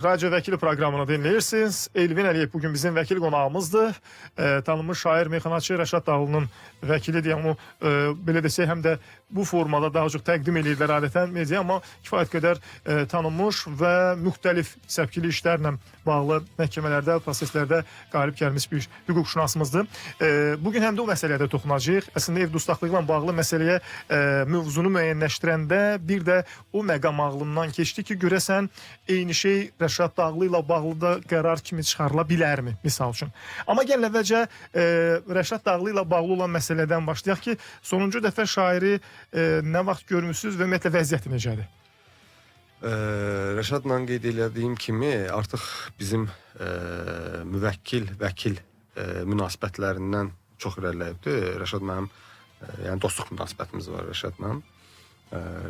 Radyo Vəkili proqramını dinləyirsiniz. Elvin Əliyev bugün bizim vəkil qonağımızdır. Tanınmış şair, mexanaçı Rəşad Dağlı'nın vəkilidir. Onu belə desək, həm də bu formada daha çox təqdim edirlər adətən media, amma kifayət qədər tanınmış və müxtəlif səpkili işlərlə bağlı məhkəmələrdə, proseslərdə qalib gəlmiş bir hüquqşünasımızdır. Bugün həm də o məsələyə də toxunacağıq. Əslində ev dustaqlığı ilə bağlı məsələyə mövzunu müəyyənləşdirəndə bir də o məqam ağlımdan keçdi ki, görəsən eyni şey Rəşad Dağlı ilə bağlı da qərar kimi çıxarıla bilərmi, misal üçün. Amma gəlin əvvəlcə Rəşad Dağlı ilə bağlı olan məsələdən başlayaq ki, sonuncu dəfə şairi nə vaxt görmüsünüz və ümumiyyətlə vəziyyəti necədir? Rəşadla qeyd elədiyim kimi artıq bizim müvəkkil-vəkil münasibətlərindən çox irəliləyibdir. Rəşad mənim, yəni dostluq münasibətimiz var Rəşadla.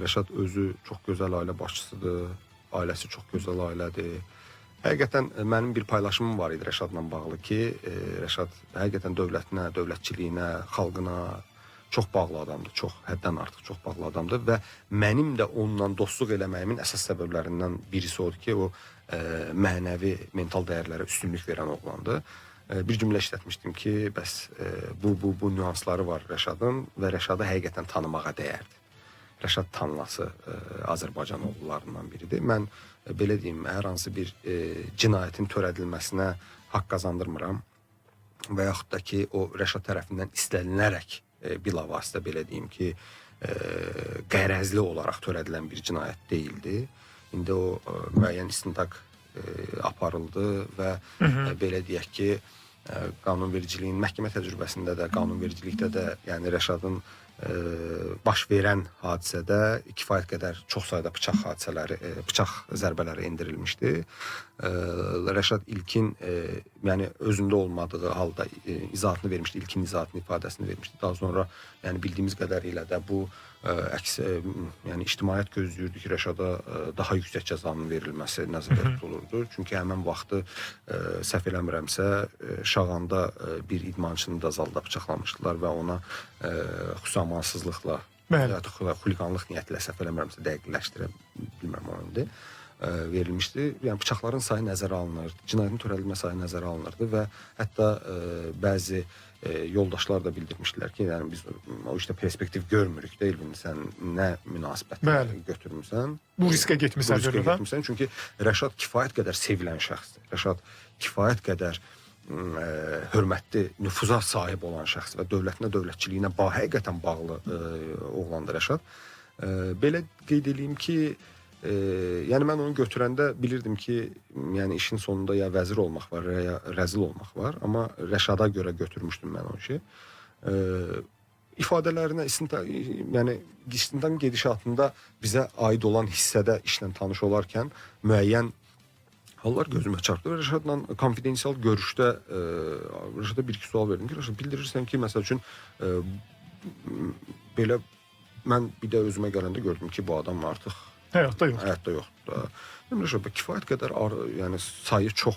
Rəşad özü çox gözəl ailə başçısıdır, ailəsi çox gözəl ailədir. Həqiqətən mənim bir paylaşımım var idi Rəşadla bağlı ki, Rəşad həqiqətən dövlətinə, dövlətçiliyinə, xalqına çox bağlı adamdır, çox, həddən artıq çox bağlı adamdır və mənim də onunla dostluq eləməyimin əsas səbəblərindən birisi odur ki, o mənəvi, mental dəyərlərə üstünlük verən oğlandır. Bir cümlə işlətmişdim ki, bəs bu nüansları var Rəşadın və Rəşadı həqiqətən tanımağa dəyərdir. Rəşad tanınası Azərbaycan oğullarından biridir. Mən belə deyim, hər hansı bir cinayətin törədilməsinə haqq qazandırmıram və yaxud da ki, o Rəşad tərəfindən istənilərək bilavasitə belə deyim ki, qərəzli olaraq törədilən bir cinayət deyildi. İndi o müəyyən istintaq aparıldı və belə deyək ki, qanunvericiliyin məhkəmə təcrübəsində də, qanunvericilikdə də, yəni Rəşadın baş verən hadisədə kifayət qədər çox sayda bıçaq zərbələri endirilmişdi. Rəşad ilkin, yəni özündə olmadığı halda izahatını vermişdi, ilkin izahatını, ifadəsini vermişdi. Daha sonra, yəni bildiyimiz qədərilə də bu yəni ictimaiyyət gözləyirdi ki, Rəşada daha yüksək cəzanın verilməsi nəzərdə tutulurdu. Çünki həmin vaxtı səhv eləmirəmsə, Şağanda bir idmançını da zalda bıçaqlamışdılar və ona xüsusi amansızlıqla, xuliqanlıq niyyətlə səhv eləmirəmsə dəqiqləşdirə bilmirəm o indi verilmişdi. Yəni bıçaqların sayı nəzərə alınırdı, cinayətin törədilmə sayı nəzərə alınırdı və hətta bəzi yoldaşlar da bildirmişdilər ki, yəni biz o işdə perspektiv görmürük də, Elvin, sən nə münasibətlə götürmüsən. Bu riskə getmirsən. Çünki Rəşad kifayət qədər sevilən şəxsdir. Rəşad kifayət qədər hörmətli, nüfuza sahib olan şəxs və dövlətinə, dövlətçiliyinə həqiqətən bağlı oğlandır Rəşad. Belə qeyd edeyim ki, yəni mən onu götürəndə bilirdim ki, yəni işin sonunda ya vəzir olmaq var, ya rəzil olmaq var. Amma Rəşada görə götürmüşdüm mən o işi. İfadələrinə, yəni istintaq gedişatında bizə aid olan hissədə işlə tanış olarkən müəyyən hallar gözümə çarpdı və Rəşadla konfidensial görüşdə Rəşada bir-iki sual verdim ki, Rəşad, bildirirsən ki, məsəl üçün belə mən bir də özümə gələndə gördüm ki, bu adam artıq Həyatda yoxdur. Həyatda yoxdur. Rəşad, kifayət qədər yəni sayı çox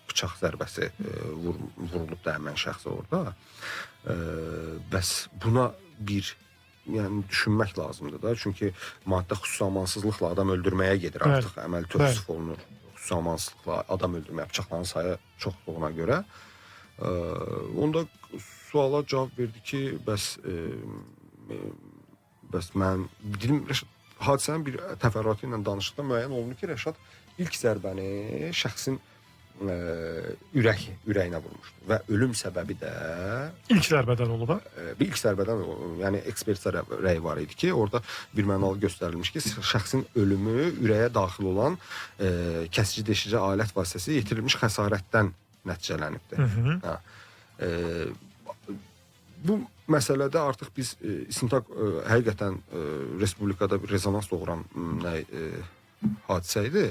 bıçaq zərbəsi vurulub da həmən şəxsə orada. Bəs buna bir düşünmək lazımdır da. Çünki maddə xüsusi amansızlıqla adam öldürməyə gedir artıq. Əməl tövsif olunur. Xüsusi amansızlıqla adam öldürməyə, bıçaqların sayı çoxluğuna görə. Onda suala cavab verdi ki, bəs mən dedim, Rəşad, hadisənin bir təfərrüatı ilə danışıqda müəyyən olunur ki, Rəşad ilk zərbəni şəxsin ürəyinə vurmuşdur və ölüm səbəbi də İlk zərbədən olub, İlk zərbədən, yəni ekspertlər rəyi var idi ki, orada bir mənalı göstərilmiş ki, şəxsin ölümü ürəyə daxil olan kəsici deşici alət vasitəsi yetirilmiş xəsarətdən nəticələnibdir. Bu məsələdə artıq biz istintaq həqiqətən Respublikada bir rezonans doğuran hadisə idi.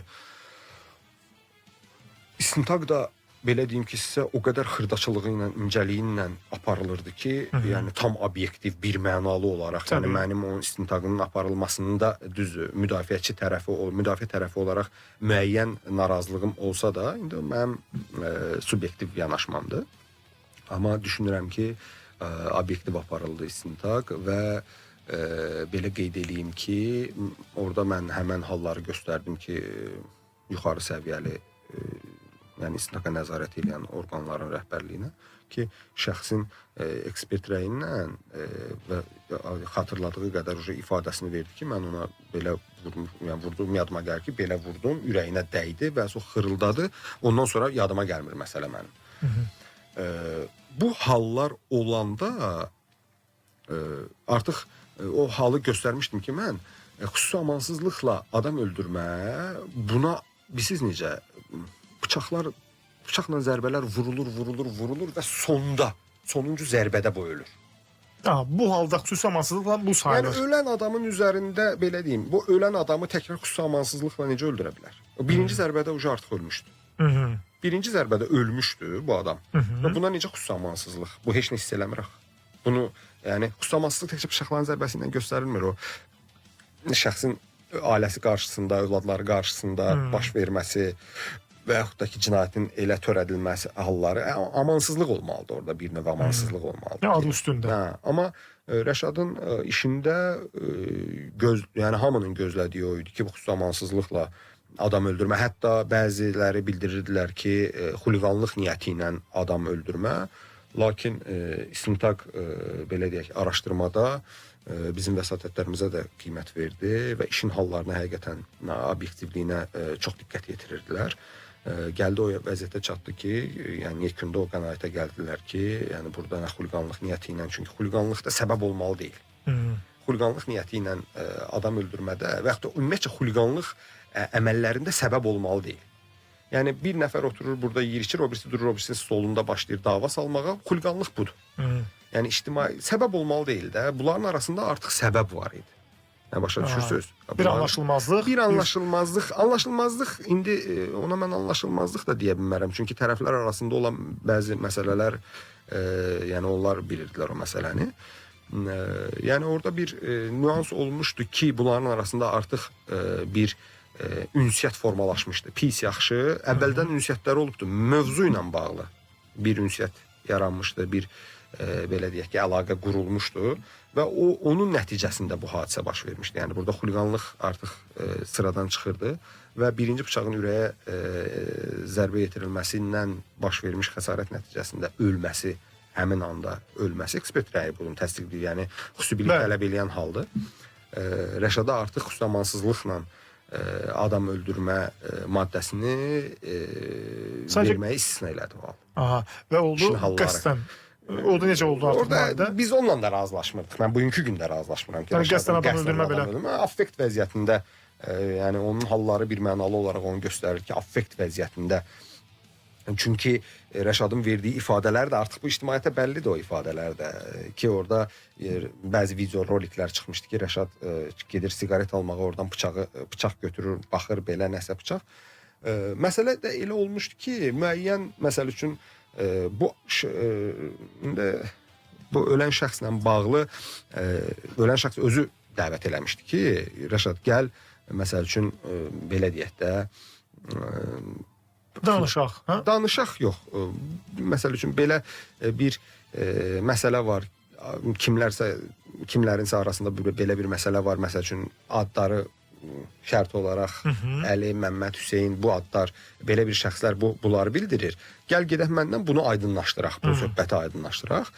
İstintaq da belə deyim ki, sizə o qədər xırdaçılığı ilə, incəliyi ilə aparılırdı ki, yəni tam obyektiv, bir mənalı olaraq, yəni mənim o istintaqının aparılmasının da düzdür, müdafiə tərəfi olaraq müəyyən narazılığım olsa da, indi mənim subyektiv yanaşmamdır. Amma düşünürəm ki, obyektiv aparıldı istintaq və belə qeyd edeyim ki, orada mən həmən halları göstərdim ki, yuxarı səviyyəli yəni istintaqa nəzarət edən orqanların rəhbərliyinə ki, şəxsin ekspert rəyi ilə və xatırladığı qədər ifadəsini verdi ki, mən ona belə vurdum, yadıma gəlir ki, belə vurdum, ürəyinə dəydi və o xırıldadı. Ondan sonra yadıma gəlmir məsələ mənim. Bu hallar olanda artıq o halı göstərmişdim ki, mən xüsusi amansızlıqla adam öldürmə, buna bilirsiniz necə bıçaqla zərbələr vurulur və sonuncu zərbədə bu ölür. Bu halda xüsusi amansızlıqla bu sayılır. Yəni ölən adamın üzərində belə deyim, bu ölən adamı təkrar xüsusi amansızlıqla necə öldürə bilər? O birinci zərbədə artıq ölmüşdü. Birinci zərbədə ölmüşdü bu adam. Və buna necə xüsusi amansızlıq? Bu heç nə hiss eləmir axı. Bunu yəni xüsusi amansızlıq təkcə bıçaqların zərbəsi ilə göstərilmir. O şəxsin ailəsi qarşısında, övladları qarşısında baş verməsi və yaxud da ki, cinayətin elə törədilməsi halları amansızlıq olmalıdır orada, bir növ amansızlıq olmalıdır. Adı üstündə. Amma Rəşadın işində yəni hamının gözlədiyi o idi ki, bu xüsusi amansızlıqla adam öldürmə, hətta bəziləri bildirirdilər ki, xuliqanlıq niyyəti ilə adam öldürmə, lakin istintaq belə deyək, araşdırmada bizim vəsatətlərimizə də qiymət verdi və işin hallarına həqiqətən obyektivliyinə çox diqqət yetirirdilər. Gəldi o vəziyyətə çatdı ki, yəni yekunda o qənaətə gəldilər ki, yəni burada nə xuliqanlıq niyyəti ilə, çünki xuliqanlıqda səbəb olmalı deyil. Xuliqanlıq niyyəti ilə adam öldürmədə və yaxud da ümumiyyətcə xuliqanlıq əməllərində səbəb olmalı deyil. Yəni bir nəfər oturur burada yeyir içir, o birisi durur, o birisinin stolunda başlayır dava salmağa, xuliqanlıq budur. Yəni ictimai səbəb olmalı deyil də, bunların arasında artıq səbəb var idi. Yəni başa düşürsünüz? Bir anlaşılmazlıq. Bir anlaşılmazlıq. Anlaşılmazlıq indi ona mən anlaşılmazlıq da deyə bilmərəm. Çünki tərəflər arasında olan bəzi məsələlər, yəni onlar bilirdilər o məsələni. Yəni orada bir nüans olmuşdu ki, bunların arasında artıq bir ünsiyyət formalaşmışdı. Pis yaxşı. Əvvəldən ünsiyyətləri olubdu. Mövzu ilə bağlı bir ünsiyyət yaranmışdı, bir belə deyək ki, əlaqə qurulmuşdu və onun nəticəsində bu hadisə baş vermişdi. Yəni burada xuliqanlıq artıq sıradan çıxırdı və birinci bıçağın ürəyə zərbə yetirilməsindən baş vermiş xəsarət nəticəsində ölməsi, həmin anda ölməsi ekspert rəyi bunu təsdiqləyir. Yəni xüsusi bilik tələb edən haldır. Rəşada artıq xüsusi amansızlıqla adam öldürmə maddəsini verməyi istisna elədi o hal. Və oldu qəsdən. O da necə oldu artıq? Orada biz onunla da razılaşmırdıq. Mən bugünkü gündə razılaşmıram ki, qəsdən adam öldürmə belə. Affekt vəziyyətində, yəni onun halları bir mənalı olaraq onu göstərir ki, affekt vəziyyətində. Çünki Rəşadın verdiyi ifadələr də artıq bu ictimaiyyətə bəllidir o ifadələr də ki, orada bəzi video roliklər çıxmışdı ki, Rəşad gedir siqaret almağa, oradan bıçaq götürür, baxır belə nəsə bıçaq. Məsələ də elə olmuşdu ki, müəyyən məsəl üçün bu ölən şəxslə bağlı ölən şəxs özü dəvət eləmişdi ki, Rəşad gəl, məsəl üçün belə deyək də danışaq. Danışaq yox. Məsəl üçün belə bir məsələ var. Kimlərinsə arasında belə bir məsələ var. Məsəl üçün adları şərt olaraq Əli, Məmməd, Hüseyn bu adlar, belə bir şəxslər bunları bildirir. Gəl gedək məndən bunu aydınlaşdıraq, bu söhbəti aydınlaşdıraq.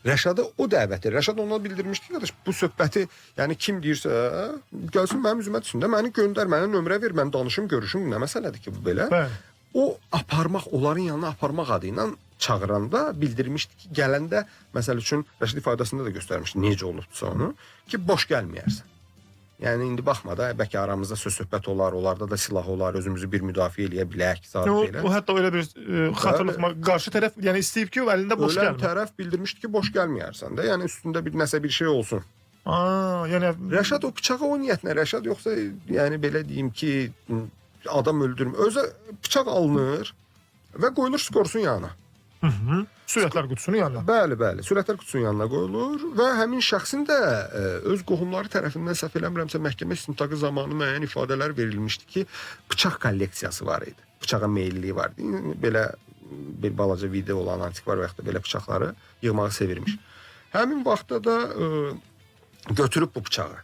Rəşadı o dəvət edir. Rəşad ona bildirmişdi ki, qardaş, bu söhbəti, yəni kim deyirsə, gəlsin mənim üzümə düşsün də, məni göndər, mənə nömrə ver, mən danışım, görüşüm, nə məsələdir ki bu belə. O aparmaq, onların yanına aparmaq adı ilə çağıranda bildirmişdi ki, gələndə, məsəl üçün, Rəşad ifadəsində də göstərmişdi, necə olubdursa onu, ki, boş gəlməyərsən. Yəni indi baxma da, bəlkə aramızda söz-söhbət olar, onlarda da silah olar, özümüzü bir müdafiə eləyə bilək, belə. O hətta elə bir xatırlatma, qarşı tərəf yəni istəyib ki, əlində boş gəlmir. Ölən tərəf bildirmişdi ki, boş gəlməyərsən də, yəni üstündə bir nəsə bir şey olsun. Yəni Rəşad o bıçağı o niyyətlə, Rəşad yoxsa yəni belə deyim ki, adam öldürmür. Özə bıçaq alınır və qoyulur skorsun yanına. Sürətlər qutusunun yanına. Bəli, sürətlər qutusunun yanına qoyulur və həmin şəxsin də öz qohumları tərəfindən səhv eləmirəmsə məhkəmə istintaqı zamanı müəyyən ifadələr verilmişdi ki, bıçaq kolleksiyası var idi. Bıçağa meyilliyi var idi. Belə bir balaca video olan antikvar və yaxud da belə bıçaqları yığmağı sevirmiş. Həmin vaxtda da götürüb bu bıçağı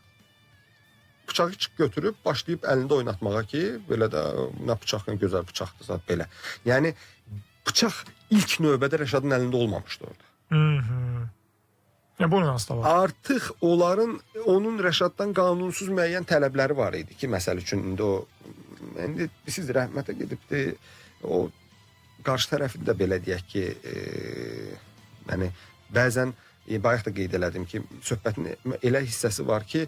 bıçağı götürüb başlayıb əlində oynatmağa ki, belə də nə bıçaq, nə gözəl bıçaqdır zat belə. Yəni bıçaq ilk növbədə Rəşadın əlində olmamışdı orada. Yəni bunun aslı var. Artıq onun Rəşaddan qanunsuz müəyyən tələbləri var idi ki, məsəl üçün indi siz rəhmətə gedibdi, o qarşı tərəfin də belə deyək ki, yəni bəzən bayaq da qeyd elədim ki, söhbətin elə hissəsi var ki,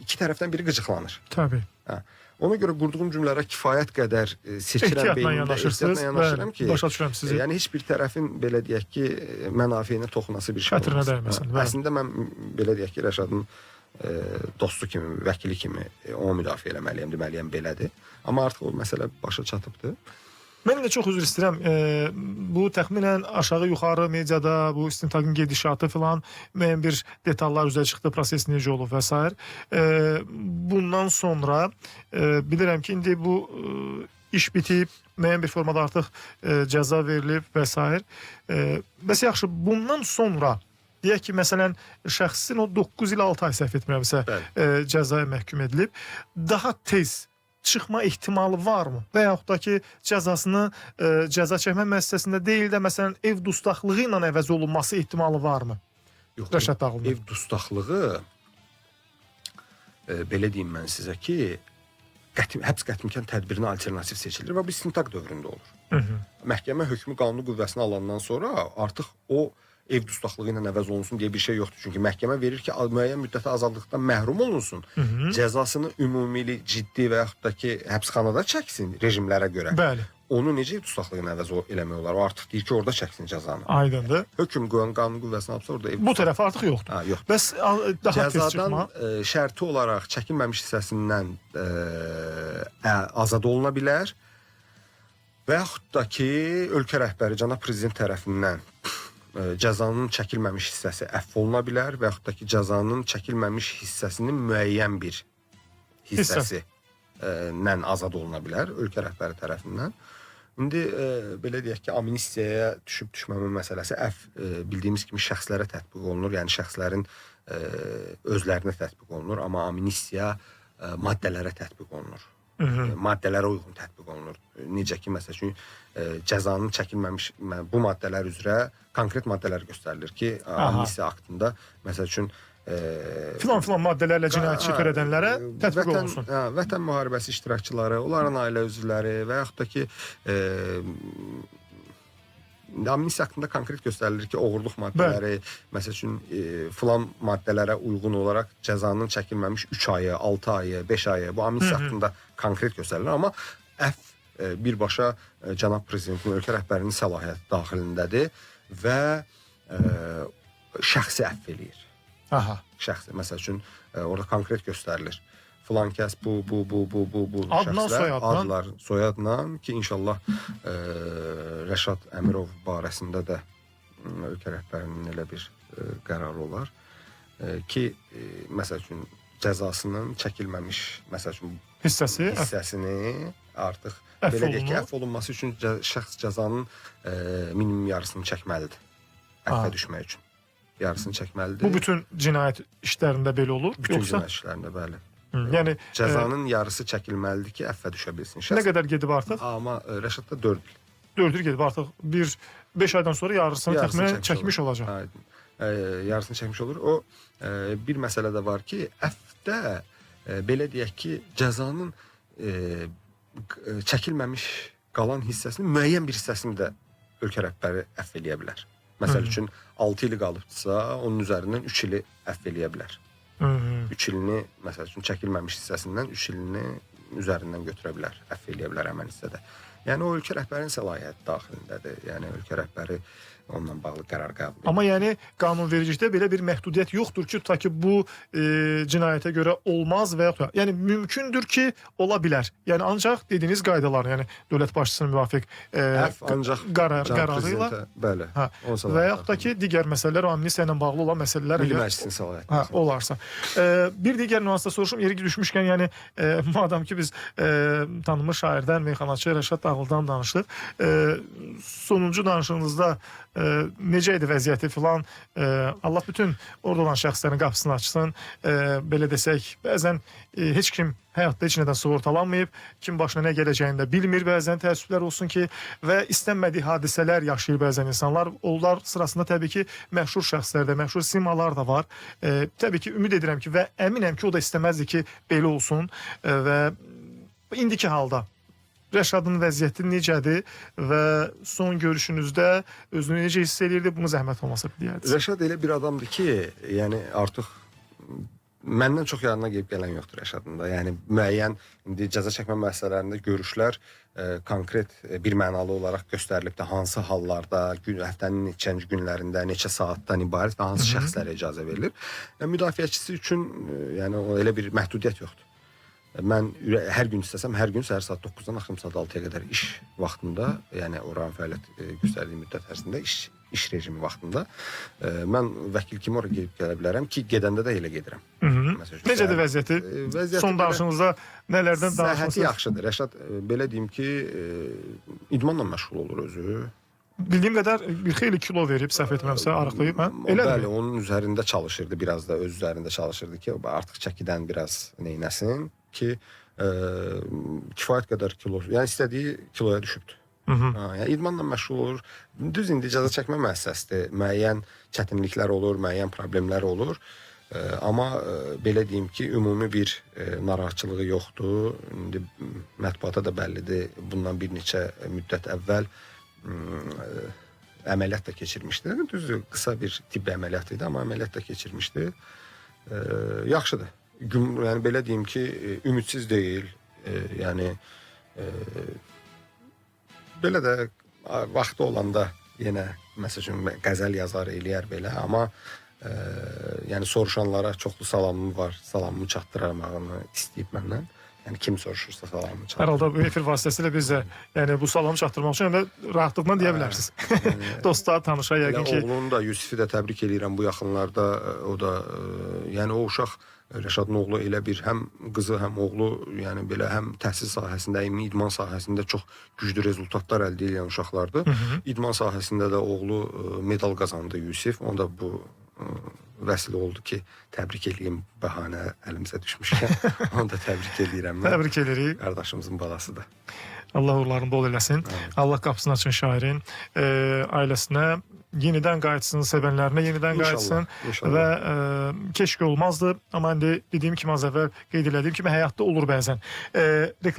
iki tərəfdən biri qıcıqlanır. Təbii. Ona görə qurduğum cümlələrə kifayət qədər seçirəm beynimdə, ehtiyatla yanaşıram ki, başa düşürəm sizi. Yəni heç bir tərəfin belə deyək ki, mənafeyinə toxunası bir şey Xətrinə olmasın. dəyməsin. Əslində mən belə deyək ki, Rəşadın dostu kimi, vəkili kimi onu müdafiə eləməliyəm, deməliyəm belədir. Amma artıq o məsələ başa çatıbdır. Mən də çox üzr istəyirəm. Bu təxminən aşağı-yuxarı mediada bu istintaqın gedişatı filan müəyyən bir detallar üzə çıxdı, proses necə olub və s. Bundan sonra bilirəm ki, indi bu iş bitib, müəyyən bir formada artıq cəza verilib və s. Bəs yaxşı, bundan sonra deyək ki, məsələn, şəxsin o 9 il 6 ay səhv etmirəmsə cəzaya məhkum edilib, daha tez çıxma ehtimalı varmı? Və yaxud da ki, cəzasını cəza çəkmə müəssisəsində deyil də, məsələn, ev dustaqlığı ilə əvəz olunması ehtimalı varmı? Yox, Rəşad Dağlı'nın. ev dustaqlığı belə deyim mən sizə ki, həbs qətimkan tədbirinə alternativ seçilir və bu istintaq dövründə olur. Məhkəmə hökmü qanuni qüvvəsinə alandan sonra artıq o ev dustaqlığı ilə əvəz olunsun deyə bir şey yoxdur. Çünki məhkəmə verir ki, müəyyən müddətə azadlıqdan məhrum olunsun. Cəzasını ümumili, ciddi və yaxud da ki, həbsxanada çəksin rejimlərə görə. Bəli. Onu necə ev dustaqlığı ilə əvəz eləmək olar? O artıq deyir ki, orada çəksin cəzanı. Aydındır. Hökm qanuni qüvvəsinə alsa orada ev Bu tərəf artıq yoxdur. yoxdur. Bəs daha tez çıxma? Cəzadan şərti olaraq çəkilməmiş hissəsindən azad oluna bilər və yaxud da ki, ölkə rəhbəri cənab prezident tərəfindən cəzanın çəkilməmiş hissəsi əfv oluna bilər və yaxud da ki, cəzanın çəkilməmiş hissəsinin müəyyən bir hissəsindən azad oluna bilər ölkə rəhbəri tərəfindən. İndi belə deyək ki, amnistiyaya düşüb-düşməmə məsələsi bildiyimiz kimi şəxslərə tətbiq olunur, yəni şəxslərin özlərinə tətbiq olunur, amma amnistiya maddələrə tətbiq olunur. Maddələrə uyğun tətbiq olunur. Necə ki, məsəl üçün cəzanın çəkilməmiş bu maddələr üzrə konkret maddələr göstərilir ki, amnistiya aktında məsəl üçün filan maddələrlə cinayətçi törədənlərə tətbiq olunsun. Vətən müharibəsi iştirakçıları, onların ailə üzvləri və yaxud da ki, amnistiya haqqında konkret göstərilir ki, oğurluq maddələri, məsəl üçün filan maddələrə uyğun olaraq cəzanın çəkilməmiş 3 ayı, 6 ayı, 5 ayı bu amnistiya haqqında konkret göstərilir. Amma birbaşa cənab prezidentin, ölkə rəhbərinin səlahiyyəti daxilindədir və şəxsi əfv eləyir. Şəxsi, məsəl üçün orada konkret göstərilir. Filan kəs bu şəxslər, adlar, soyadla ki, inşallah Rəşad Əmirov barəsində də ölkə rəhbərinin elə bir qərarı olar ki, məsəl üçün cəzasının çəkilməmiş, məsəl üçün hissəsini artıq belə deyək ki, əfv olunması üçün şəxs cəzanın minimum yarısını çəkməlidir. Əfvə düşmək üçün. Yarısını çəkməlidir. Bu bütün cinayət işlərində belə olur? Bütün cinayət işlərində, bəli. Yəni cəzanın yarısı çəkilməlidir ki, əfvə düşə bilsin. Nə qədər gedib artıq? Amma Rəşadda 4 il. 4 il gedib artıq. 5 aydan sonra yarısını təxminən çəkmiş olacaq. Yarısını çəkmiş olur. O bir məsələ də var ki, əfvdə belə deyək ki, cəzanın çəkilməmiş qalan hissəsinin müəyyən bir hissəsini də ölkə rəhbəri əfv eləyə bilər. Məsəl üçün 6 ili qalıbsa, onun üzərindən 3 ili əfv eləyə bilər. 3 ilini, məsəl üçün çəkilməmiş hissəsindən 3 ilini üzərindən götürə bilər, əfv eləyə bilər həmən hissədə. Yəni o ölkə rəhbərinin səlahiyyəti daxilindədir. Yəni ölkə rəhbəri onunla bağlı qərar qəbul edir. Amma yəni qanunvericilikdə belə bir məhdudiyyət yoxdur ki, ta ki bu cinayətə görə olmaz və yaxud da, yəni mümkündür ki, ola bilər. Yəni ancaq dediyiniz qaydalar, yəni dövlət başçısının müvafiq qərarı ilə, bəli. Və yaxud da ki, digər məsələlər amnistiya ilə bağlı olan məsələlər Milli Məclisin səlahiyyəti olarsa. Bir digər nüansda soruşum, yeri düşmüşkən, yəni madam ki biz tanınmış şairdən, meyxanaçı Rəşad Dağlıdan danışdıq. Sonuncu danışığınızda necə idi vəziyyəti filan. Allah bütün orada olan şəxslərin qapısını açsın. Belə desək, bəzən heç kim həyatda heç nədən sığortalanmayıb, kim başına nə gələcəyini də bilmir bəzən, təəssüflər olsun ki, və istənmədiyi hadisələr yaşayır bəzən insanlar. Onlar sırasında təbii ki, məşhur şəxslər də, məşhur simalar da var. Təbii ki, ümid edirəm ki, və əminəm ki, o da istəməzdi ki, belə olsun və indiki halda Rəşadın vəziyyəti necədir və son görüşünüzdə özünü necə hiss edirdi, bunu zəhmət olmasa biləyərdiniz. Rəşad elə bir adamdır ki, yəni artıq məndən çox yanına gelib gələn yoxdur Rəşadın da. Yəni müəyyən indi cəza çəkmə müəssisələrində görüşlər konkret bir mənalı olaraq göstərilib də hansı hallarda, həftənin neçənci günlərində, neçə saatdan ibarət və hansı şəxslərə icazə verilir. Müdafiəçisi üçün yəni o elə bir məhdudiyyət yoxdur. Mən hər gün istəsəm, hər gün səhər saat 9-dan axşam saat 6-ya qədər iş vaxtında, yəni oranın fəaliyyət göstərdiyi müddət ərzində iş rejimi vaxtında mən vəkil kimi oraya gedib gələ bilərəm ki, gedəndə də elə gedirəm. Necədir vəziyyəti? Son danışınızda nələrdən danışmışsınız? Səhhəti yaxşıdır. Rəşad belə deyim ki, idmanla məşğul olur özü. Bildiyim qədər bir xeyli kilo verib, səhv etmirəmsə, arıqlayıb, hə? Bəli, onun üzərində çalışırdı, biraz da öz üzərində çalışırdı ki, artıq çəkidən biraz neynəsin ki, kifayət qədər kilo, yəni istədiyi kiloya düşübdür. Yəni idmanla məşğul olur. Düz indi cəza çəkmə müəssisəsidir. Müəyyən çətinliklər olur, müəyyən problemlər olur. Amma belə deyim ki, ümumi bir narahatçılığı yoxdur. İndi mətbuata da bəllidir. Bundan bir neçə müddət əvvəl əməliyyat da keçirmişdi. Düzdür, qısa bir tibbi əməliyyat idi, amma əməliyyat da keçirmişdi. Yaxşıdır. Yəni belə deyim ki, ümidsiz deyil. Yəni belə də vaxtı olanda yenə məsələn qəzəl yazar, eləyər belə, amma yəni soruşanlara çoxlu salamım var. Salamımı çatdıramağını istəyib məndən. Yəni kim soruşursa salamını çatdırır. Hər halda bu efir vasitəsilə biz də yəni bu salamı çatdırmaq üçün həm də rahatlıqla deyə bilərsiniz. Dostlar, tanışa yəqin ki. Oğlunu da, Yusifi də təbrik edirəm bu yaxınlarda. O da yəni o uşaq Rəşadın oğlu elə bir həm qızı, həm oğlu, yəni belə həm təhsil sahəsində, həm idman sahəsində çox güclü rezultatlar əldə edən uşaqlardır. İdman sahəsində də oğlu medal qazandı Yusif. Onda bu vəsilə oldu ki, təbrik edeyim, bəhanə əlimizə düşmüşkən. Onu da təbrik edirəm. Təbrik edirik. Qardaşımızın balasıdır. Allah uğurlarını bol eləsin. Allah qapısını açın şairin. Ailəsinə yenidən qayıtsın, sevənlərinə yenidən qayıtsın. Və keşke olmazdı. Amma indi dediyim kimi az əvvəl qeyd elədiyim kimi həyatda olur bəzən. Reklam